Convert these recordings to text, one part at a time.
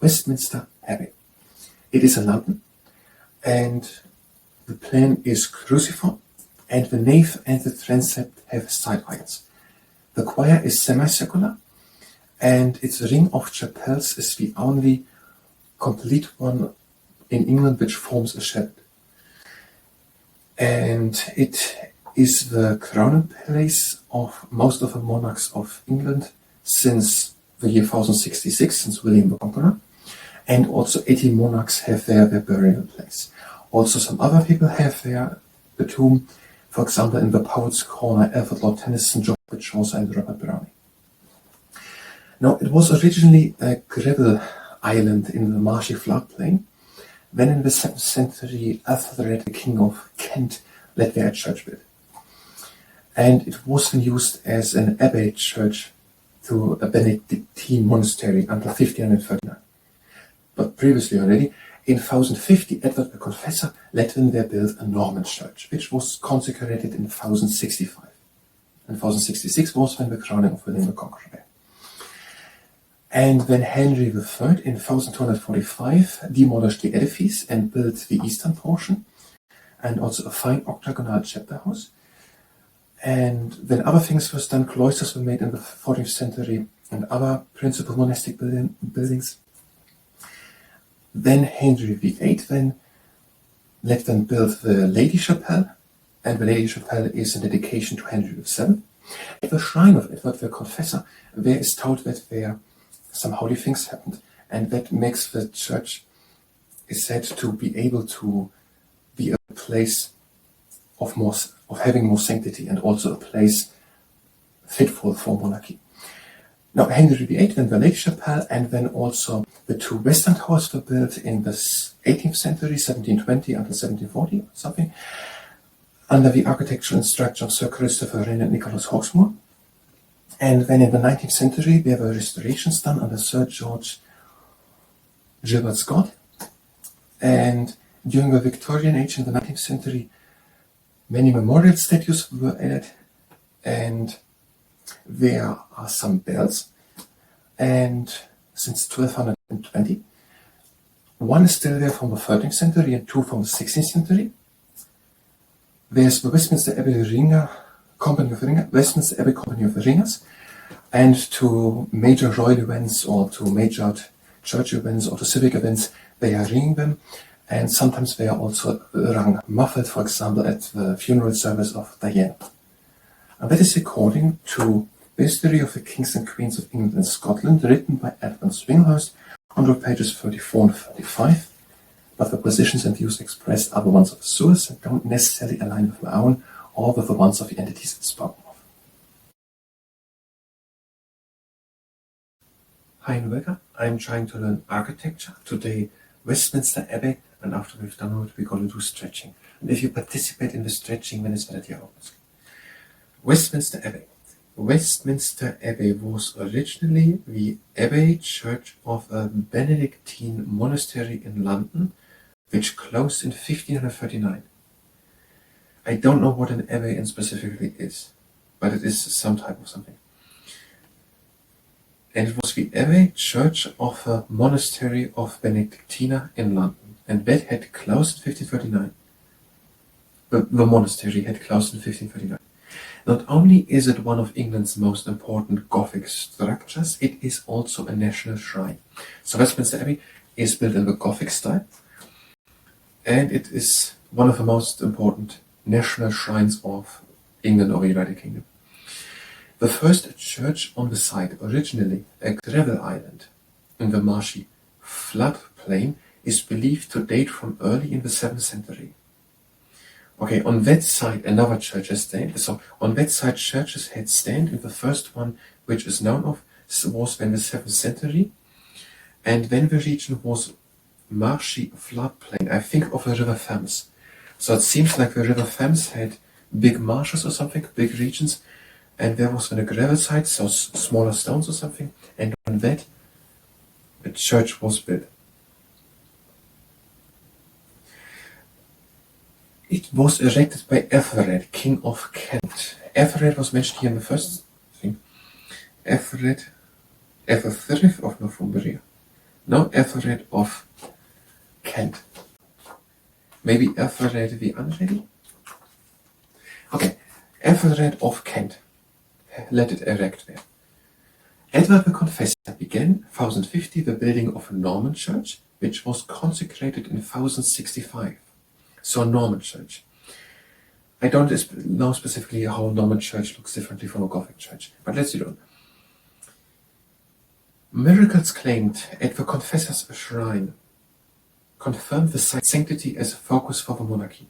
Westminster Abbey. It is in London, and the plan is cruciform, and the nave and the transept have side aisles. The choir is semicircular, and its ring of chapels is the only complete one in England which forms a shed. And it is the crowning place of most of the monarchs of England since the year 1066, since William the Conqueror. And also 18 monarchs have their burial place. Also some other people have the tomb, for example in the Poets' Corner, Alfred Lord Tennyson, George Chaucer and Robert Browning. Now it was originally a gravel island in the marshy floodplain. Then in the 7th century, Ethelred, the king of Kent, led there a church built. And it was then used as an abbey church to a Benedictine monastery until 1539. But previously already, in 1050, Edward the Confessor let them there build a Norman church, which was consecrated in 1065. And 1066 was when the crowning of William the Conqueror. And when Henry III in 1245 demolished the edifice and built the eastern portion, and also a fine octagonal chapter house. And when other things were done, cloisters were made in the 14th century and other principal monastic buildings. Then Henry VIII then let them build the Lady Chapel, and the Lady Chapel is a dedication to Henry VII. At the shrine of Edward the Confessor, there is told that there some holy things happened, and that makes the church, is said to be able to be a place of having more sanctity, and also a place fit for monarchy. Now Henry VIII, then the Lady Chapel, and then also the two western towers were built in the 18th century, 1720 until 1740 or something, under the architectural instruction of Sir Christopher Wren and Nicholas Hawksmoor. And then in the 19th century, there were restorations done under Sir George Gilbert Scott. And during the Victorian age in the 19th century, many memorial statues were added, and there are some bells. And since 1220, one is still there from the 13th century and two from the 16th century. There's the Westminster Abbey Company of Ringers, and to major royal events or to major church events or to civic events, they are ringing them, and sometimes they are also rung muffled, for example at the funeral service of Diana. And that is according to the history of the kings and queens of England and Scotland, written by Edmund Swinghurst on pages 34 and 35, but the positions and views expressed are the ones of the source and don't necessarily align with my own or with the ones of the entities it's spoken of. Hi and welcome. I'm trying to learn architecture, today Westminster Abbey, and after we've done it, we're going to do stretching. And if you participate in the stretching, then it's at your own risk. Westminster Abbey. Westminster Abbey was originally the abbey church of a Benedictine monastery in London, which closed in 1539. I don't know what an abbey in specifically is, but it is some type of something. And it was the abbey church of a monastery of Benedictina in London, and that had closed in 1539. The monastery had closed in 1539. Not only is it one of England's most important Gothic structures, it is also a national shrine. So Westminster Abbey is built in the Gothic style, and it is one of the most important national shrines of England or the United Kingdom. The first church on the site, originally a gravel island in the marshy floodplain, is believed to date from early in the 7th century. Okay, on that side another church has stand. So on that side churches had stand, and the first one which is known of was in the 7th century. And then the region was marshy floodplain, I think of the River Thames. So it seems like the River Thames had big marshes or something, big regions, and there was on a gravel side, so smaller stones or something, and on that a church was built. It was erected by Ethelred, King of Kent. Ethelred was mentioned here in the first thing. Ethelred of Northumbria. No, Ethelred of Kent. Maybe Ethelred the Unready? Okay, Ethelred of Kent. Let it erect there. Edward the Confessor began 1050 the building of a Norman church, which was consecrated in 1065. So a Norman church. I don't know specifically how a Norman church looks differently from a Gothic church, but let's do it. Miracles claimed at the Confessor's shrine confirmed the site's sanctity as a focus for the monarchy.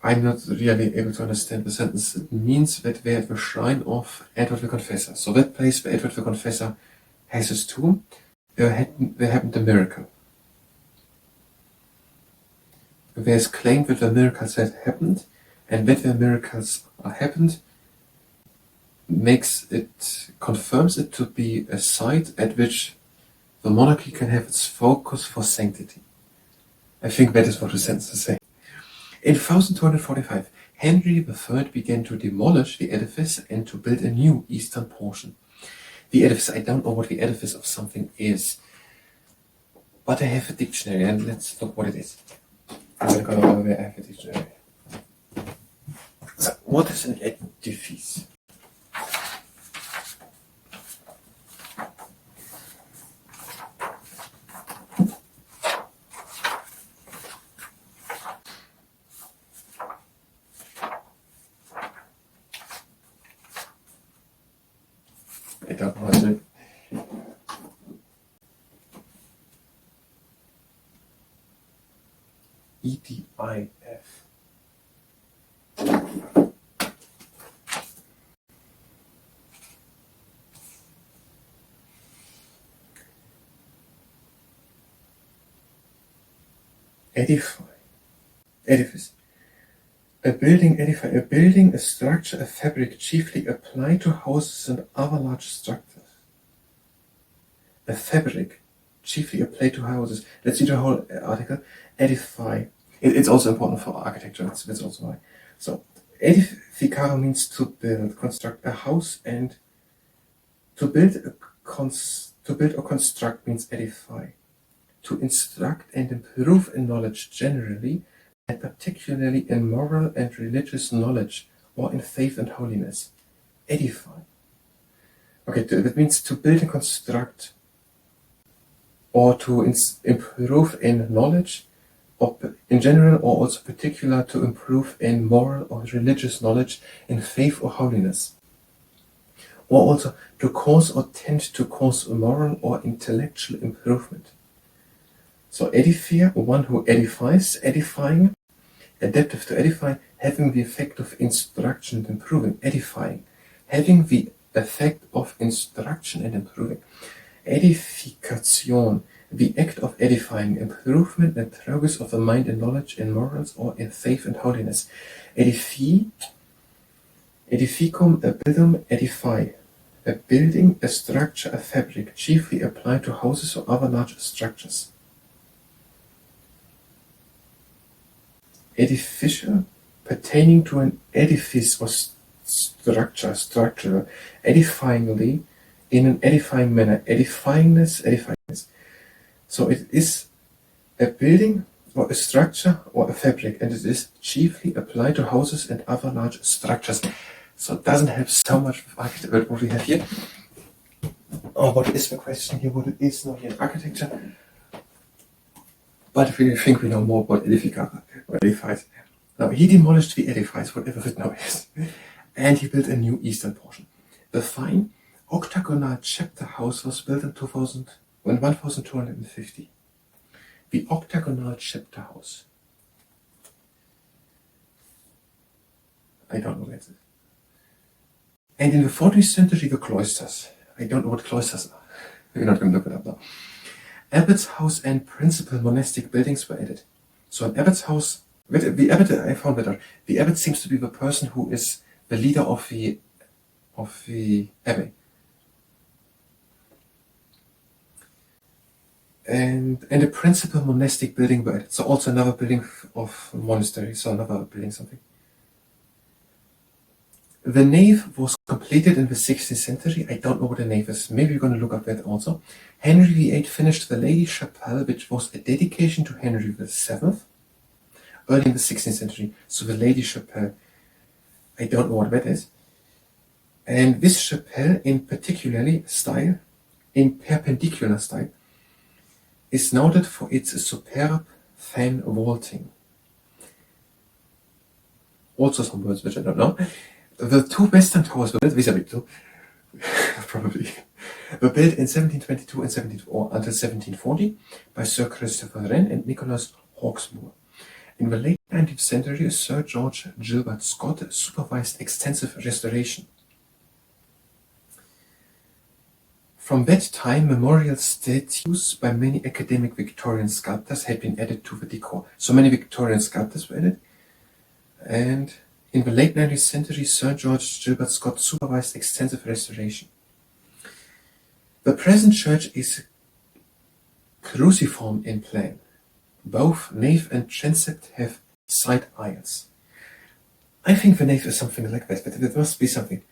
I'm not really able to understand the sentence. It means that they're at the shrine of Edward the Confessor. So that place where Edward the Confessor has his tomb, there happened a miracle. There's claim that the miracles had happened, and that the miracles happened confirms it to be a site at which the monarchy can have its focus for sanctity. I think that is what the sentence is saying. In 1245, Henry III began to demolish the edifice and to build a new eastern portion. The edifice, I don't know what the edifice of something is, but I have a dictionary, and let's look what it is. I'm going to go over where I have a dictionary. So, what is an edifice? I don't know what it is. EDIF. Edify. Edifice. A building, edify. A building, a structure, a fabric chiefly applied to houses and other large structures. A fabric chiefly applied to houses. Let's see the whole article. Edify. It's also important for architecture. That's also why. So, edificare means to build, construct a house, and to build or construct means edify. To instruct and improve in knowledge generally, and particularly in moral and religious knowledge, or in faith and holiness. Edify. Okay, that means to build and construct, or to improve in knowledge, or in general, or also particular to improve in moral or religious knowledge, in faith or holiness. Or also to cause or tend to cause moral or intellectual improvement. So edifier, one who edifies, edifying, adaptive to edify, having the effect of instruction and improving, edifying, having the effect of instruction and improving. Edification, the act of edifying, improvement and progress of the mind in knowledge, in morals, or in faith and holiness. Edifi, edificum, a buildum, edify, a building, a structure, a fabric, chiefly applied to houses or other large structures. Edificer, pertaining to an edifice or structure, edifyingly, in an edifying manner, edifyingness. So it is a building or a structure or a fabric, and it is chiefly applied to houses and other large structures. So it doesn't have so much with architecture, what we have here. Oh, what is the question here? What is not here in architecture? But we think we know more about edificare or edifies. Now, he demolished the edifice, whatever it now is, and he built a new eastern portion. The fine octagonal chapter house was built in 1250. The octagonal chapter house. I don't know what it is. And in the 14th century, the cloisters. I don't know what cloisters are. We're not going to look it up now. Abbot's house and principal monastic buildings were added. So an abbot's house, the abbot, I found that out. The abbot seems to be the person who is the leader of the abbey. And a principal monastic building were added. So also another building of monastery, so another building something. The nave was completed in the 16th century. I don't know what the nave is. Maybe we're going to look up that also. Henry VIII finished the Lady Chapel, which was a dedication to Henry VII, early in the 16th century. So the Lady Chapel, I don't know what that is. And this chapel in perpendicular style, is noted for its superb fan vaulting. Also some words which I don't know. The two western towers were built, probably, were built in 1722 and 1740 by Sir Christopher Wren and Nicholas Hawksmoor. In the late 19th century, Sir George Gilbert Scott supervised extensive restoration. From that time, memorial statues by many academic Victorian sculptors had been added to the decor. So many Victorian sculptors were added. And in the late 19th century, Sir George Gilbert Scott supervised extensive restoration. The present church is cruciform in plan. Both nave and transept have side aisles. I think the nave is something like that, but it must be something.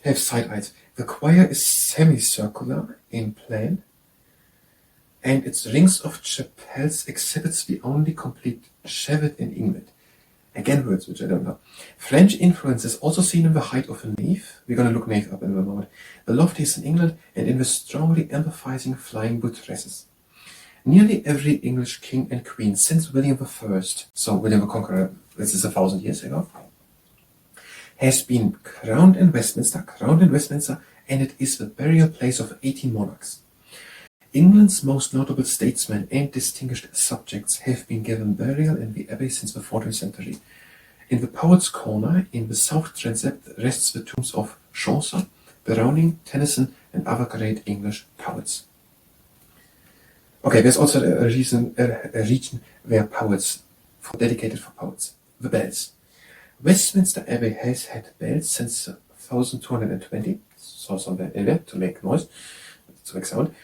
Have side aisles. The choir is semicircular in plan, and its rings of chapels exhibits the only complete chevet in England. Again, words which I don't know. French influence is also seen in the height of the nave. We're going to look nave up in a moment. The loftiest in England, and in the strongly emphasizing flying buttresses. Nearly every English king and queen since William I, so William the Conqueror, this is 1,000 years ago, has been crowned in Westminster, and it is the burial place of 18 monarchs. England's most notable statesmen and distinguished subjects have been given burial in the Abbey since the 14th century. In the Poets' Corner, in the south transept, rests the tombs of Chaucer, Browning, Tennyson, and other great English poets. Okay, there's also a region where dedicated for poets. The bells. Westminster Abbey has had bells since 1220, so somewhere in there to make noise, to make sound.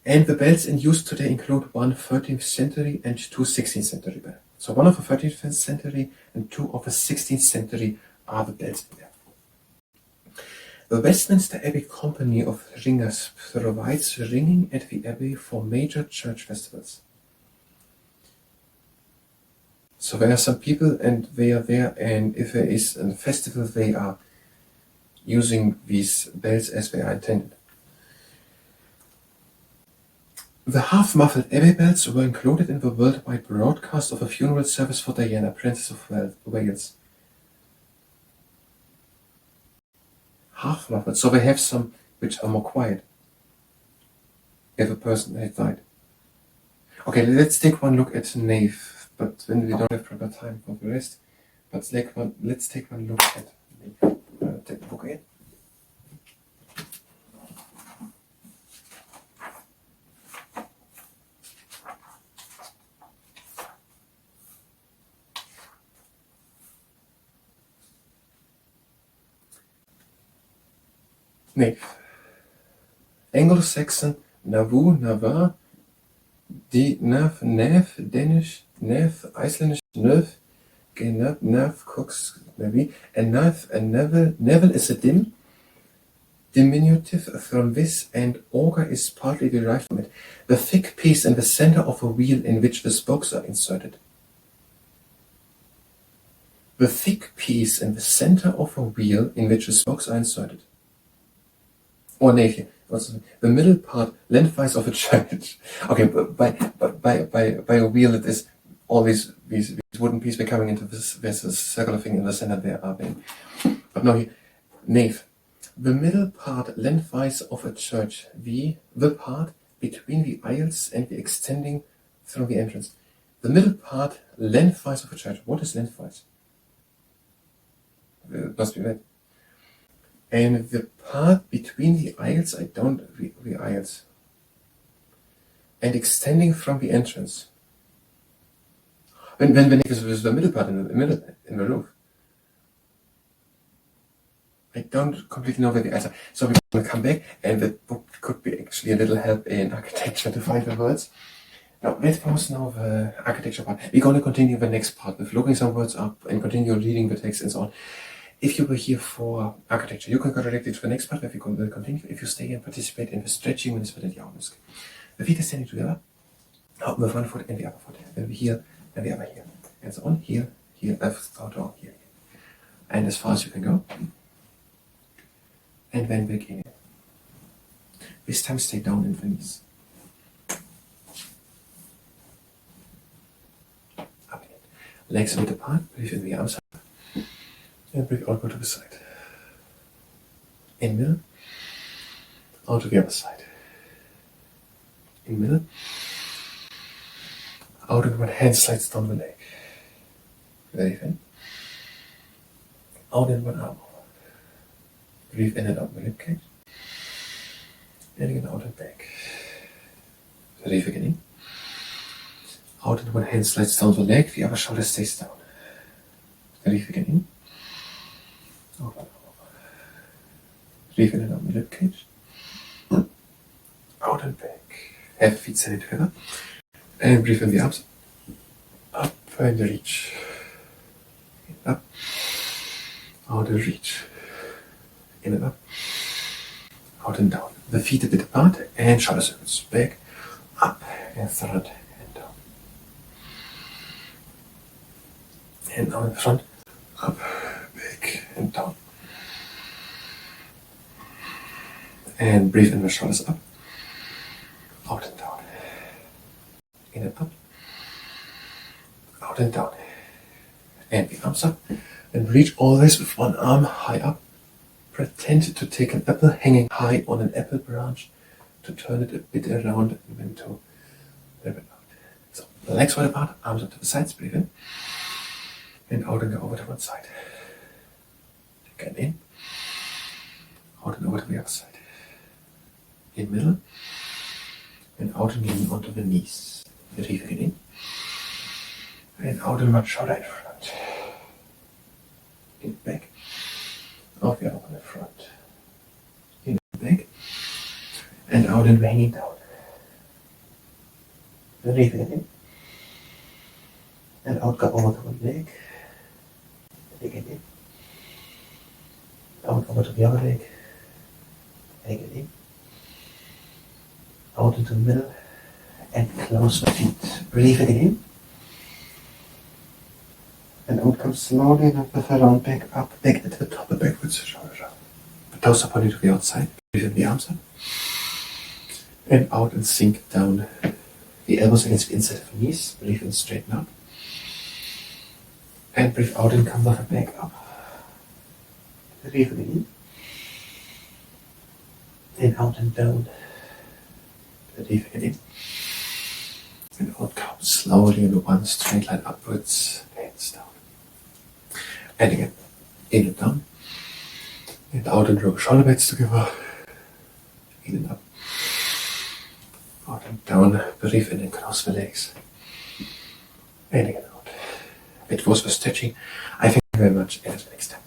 And the bells in use today include one 13th century and two 16th century bells. So one of the 13th century and two of the 16th century are the bells in there. The Westminster Abbey Company of Ringers provides ringing at the Abbey for major church festivals. So there are some people and they are there, and if there is a festival, they are using these bells as they are intended. The half-muffled Abbey bells were included in the worldwide broadcast of a funeral service for Diana, Princess of Wales. Half-muffled, so they have some which are more quiet if a person had died. Okay, let's take one look at the nave, but when we don't have proper time for the rest. But let's take one look at the nave. Take the book again. Nave. Anglo-Saxon, Navu, Navar, Nav, Danish, Nav, Icelandic, Nerv, Genab, Nav, Cox, Navi, and Nav, and Neville. Neville is a diminutive from this, and auger is partly derived from it. The thick piece in the center of a wheel in which the spokes are inserted. The thick piece in the center of a wheel in which the spokes are inserted. Or nave, the middle part lengthwise of a church. Okay, by a wheel it is all these wooden pieces becoming into this. There's a circular thing in the center there. But no, nave. The middle part lengthwise of a church. The part between the aisles and the extending through the entrance. The middle part lengthwise of a church. What is lengthwise? It must be that. And the part between the aisles, the aisles, and extending from the entrance. When it is the middle part in the roof. I don't completely know where the aisles are. So we're going to come back, and the book could be actually a little help in architecture to find the words. Now, that was now the architecture part. We're going to continue the next part with looking some words up and continue reading the text and so on. if you were here for architecture, you can go directly to the next part where we will continue. If you stay and participate in the stretching, when it's with the arms. The feet are standing together, out with one foot and the other foot. Then we here and the other here. And so on, here, left, down, here. And as far as you can go. And then back in. This time stay down in the knees. Up in it. Legs a bit apart, breathe in the arms up. And breathe out, go to the side. In middle. Out to the other side. In middle. Out and one hand slides down the leg. Breathe in. Out and one arm over. Breathe in and out the ribcage. And again out and back. Breathe again in. Out and one hand slides down the leg, the other shoulder stays down. Breathe again in. Out and over. Breathe in and out the ribcage. Out and back. Have feet standing together. And breathe in the arms. Up and reach. Up. Out and reach. In and up. Out and down. The feet a bit apart and shoulder circles. Back, up, and front, and down. And now in front, up, back, and down. And breathe in the shoulders up. Out and down. In and up. Out and down. And the arms up. And reach always with one arm high up. Pretend to take an apple hanging high on an apple branch to turn it a bit around and then to a little bit out. So the legs wide apart, arms up to the sides, breathe in. And out and go over to one side. Again in. Out and over to the other side. In middle. And out and lean onto the knees. Breathe again in. And out and one shoulder in front. In back. Out the other one in front. In back. And out and hanging down. Breathe again in. And out, go over to one leg. Again in. Out over to the other leg. Again in. Out into the middle. And close the feet. Breathe again in. And out comes slowly and with a round back up, back at the top, and backwards, shoulder up. The toes are pointing to the outside, breathe in the arms up. And out and sink down. The elbows against the inside of the knees, breathe in, straighten up. And breathe out and come with the back up. Breathe in. And out and down. Breathe in. And out come slowly in one straight line upwards, hands down. And again, in and down, and out and draw shoulder blades together, in and up, out and down, breathe in and cross the legs, and again out. It was for stretching. I thank you very much, and until next time.